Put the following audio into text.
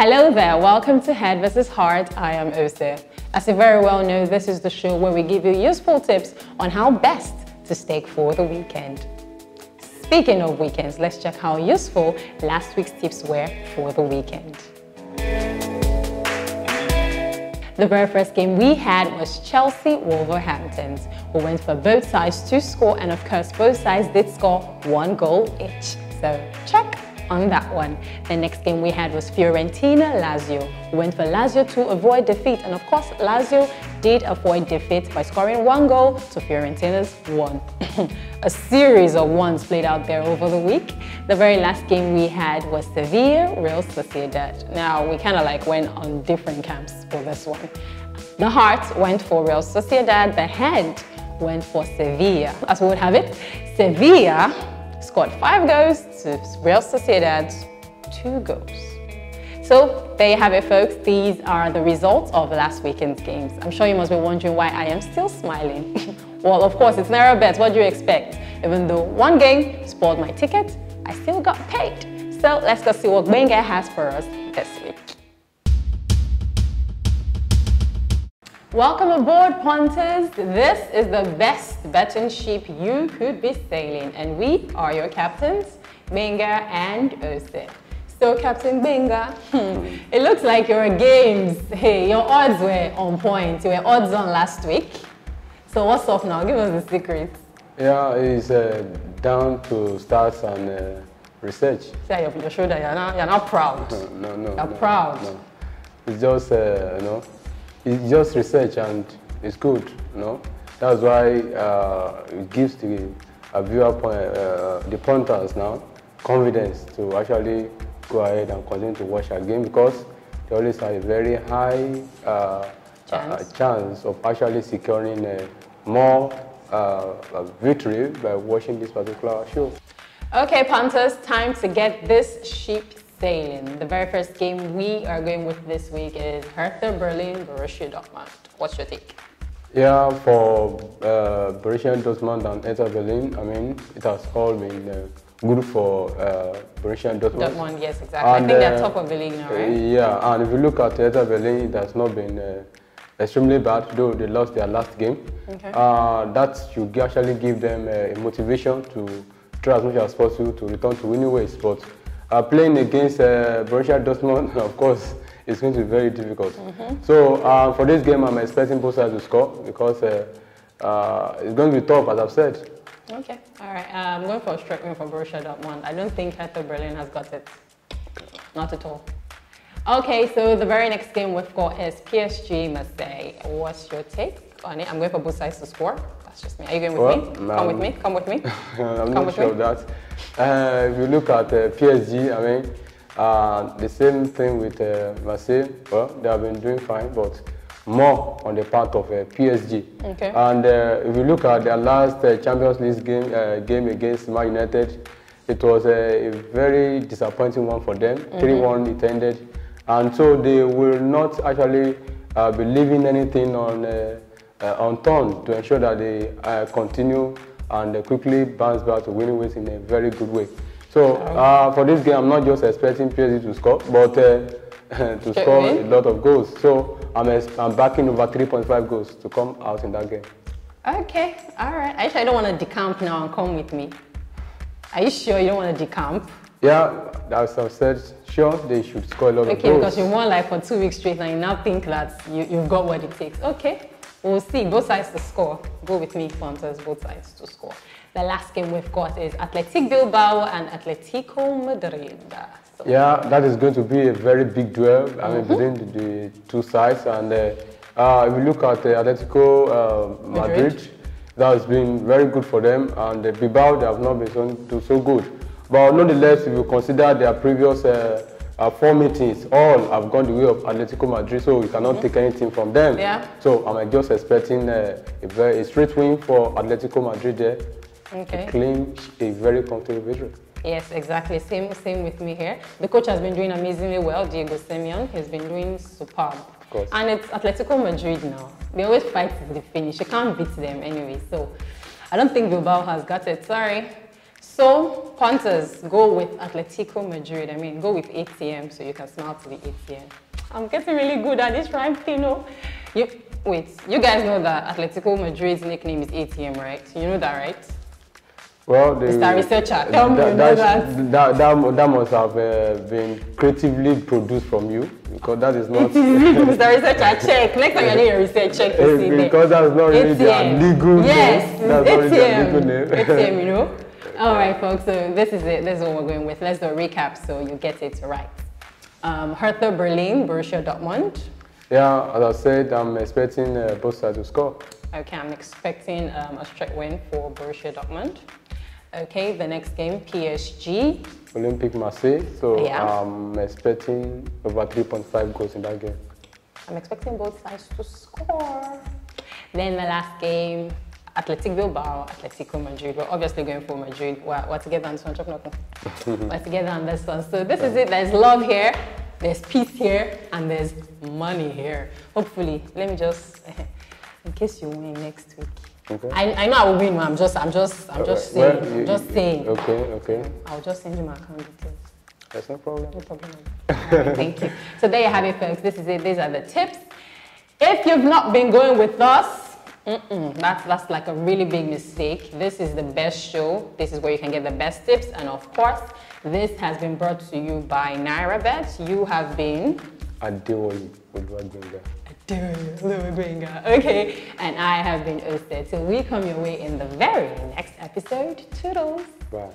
Hello there, welcome to Head vs. Heart. I am Ose. As you very well know, this is the show where we give you useful tips on how best to stake for the weekend. Speaking of weekends, let's check how useful last week's tips were for the weekend. The very first game we had was Chelsea-Wolverhampton. We went for both sides to score, and of course both sides did score 1 goal each. So check on that one. The next game we had was Fiorentina-Lazio. We went for Lazio to avoid defeat, and of course Lazio did avoid defeat by scoring 1 goal to Fiorentina's 1. A series of ones played out there over the week. The very last game we had was Sevilla-Real Sociedad. Now we kind of went on different camps for this one. The heart went for Real Sociedad, the head went for Sevilla. As we would have it, Sevilla scored 5 goals to Real Sociedad's 2 goals. So there you have it, folks. These are the results of last weekend's games. I'm sure you must be wondering why I am still smiling. Well, of course, it's NAIRABET. What do you expect? Even though one game spoiled my ticket, I still got paid. So let's go see what Benga has for us this week. Welcome aboard, punters. This is the best betting ship you could be sailing, and we are your captains, Benga and Ose. So, Captain Benga, it looks like your games, your odds were on point. You were odds on last week. So what's up now? Give us the secret. Yeah, it's down to stats and research. Say your shoulder, you're not proud. No. You're proud. No. It's just, it's just research, and it's good, That's why it gives the viewer, the punters now, confidence to actually go ahead and continue to watch a game, because they always have a very high chance of actually securing more victory by watching this particular show. Okay, punters, time to get this ship sailing. The very first game we are going with this week is Hertha Berlin, Borussia Dortmund. What's your take? Yeah, for Borussia Dortmund and Hertha Berlin, I mean, it has all been good for Borussia Dortmund. Dortmund, yes, exactly. And, I think they're top of the league now, right? Yeah, and if you look at Hertha Berlin, it has not been extremely bad, though they lost their last game. Okay. That should actually give them a motivation to try as much as possible to return to winning ways. But playing against Borussia Dortmund, of course, it's going to be very difficult. So for this game, I'm expecting both sides to score, because it's going to be tough, as I've said. Okay, all right. I'm going for a straight win for Borussia Dortmund. I don't think Hertha Berlin has got it. Not at all. Okay, so the very next game we've got is PSG Marseille. What's your take on it? I'm going for both sides to score. That's just me. Are you going with me? Come with me. Come with me. I'm not sure of that. If you look at PSG, I mean, the same thing with Marseille. Well, they have been doing fine, but more on the part of PSG. Okay. And if you look at their last Champions League game against Man United, it was a very disappointing one for them. 3-1 it ended. And so they will not actually be leaving anything on turn to ensure that they continue and quickly bounce back to winning ways in a very good way. So for this game, I'm not just expecting PSG to score, but to score a lot of goals. So I'm backing over 3.5 goals to come out in that game. Okay, all right. Actually, I don't want to decamp now and come with me. Are you sure you don't want to decamp? Yeah, as I've said, sure, they should score a lot of goals. Okay, because you won for 2 weeks straight and you now think that you've got what it takes. Okay, we'll see. Both sides to score. Go with me, punters, both sides to score. The last game we've got is Atletico Bilbao and Atletico Madrid. So yeah, that is going to be a very big duel, between the two sides. And if you look at Atletico Madrid, that has been very good for them. And Bilbao, they have not been so good. But nonetheless, if you consider their previous 4 meetings, all have gone the way of Atletico Madrid, so you cannot take anything from them. Yeah. So I'm just expecting a straight win for Atletico Madrid there. Okay. A very comfortable victory. Yes, exactly. Same with me here. The coach has been doing amazingly well, Diego Simeone. He's been doing superb. Of course. And it's Atletico Madrid now. They always fight to the finish. You can't beat them anyway. So I don't think Bilbao has got it. Sorry. So, punters, go with Atletico Madrid. I mean, go with ATM so you can smile to the ATM. I'm getting really good at this rhyme thing, Wait, you guys know that Atletico Madrid's nickname is ATM, right? You know that, right? Well, Mr. Researcher, tell me you know that. That must have been creatively produced from you, because that is not... Mr. Researcher, check. Next time you're doing your research, check to see because that's not really their legal name. That's not really their legal name. ATM, you know? All right, folks, so this is it. This is what we're going with. Let's do a recap so you get it right. Hertha Berlin, Borussia Dortmund. Yeah, as I said, I'm expecting both sides to score. Okay, I'm expecting a straight win for Borussia Dortmund. Okay, the next game, PSG. Olympique Marseille, so yeah. I'm expecting over 3.5 goals in that game. I'm expecting both sides to score. Then the last game, Athletic Bilbao, Atletico Madrid. We're obviously going for Madrid. We're together on this one. We're together on this one. So this is it. There's love here, there's peace here, and there's money here. Hopefully, let me just, in case you win next week. Okay. I know I will win. I'm just saying. Well, I'm just saying. Okay. I'll just send you my account details. That's no problem. No problem. Right, thank you. So there you have it, folks. This is it. These are the tips. If you've not been going with us, that's like a really big mistake. This is the best show. This is where you can get the best tips. And of course, this has been brought to you by NAIRABET. You have been... Adewoli Oluwagbenga. Okay, and I have been Osted. So we come your way in the very next episode. Toodles. Bye.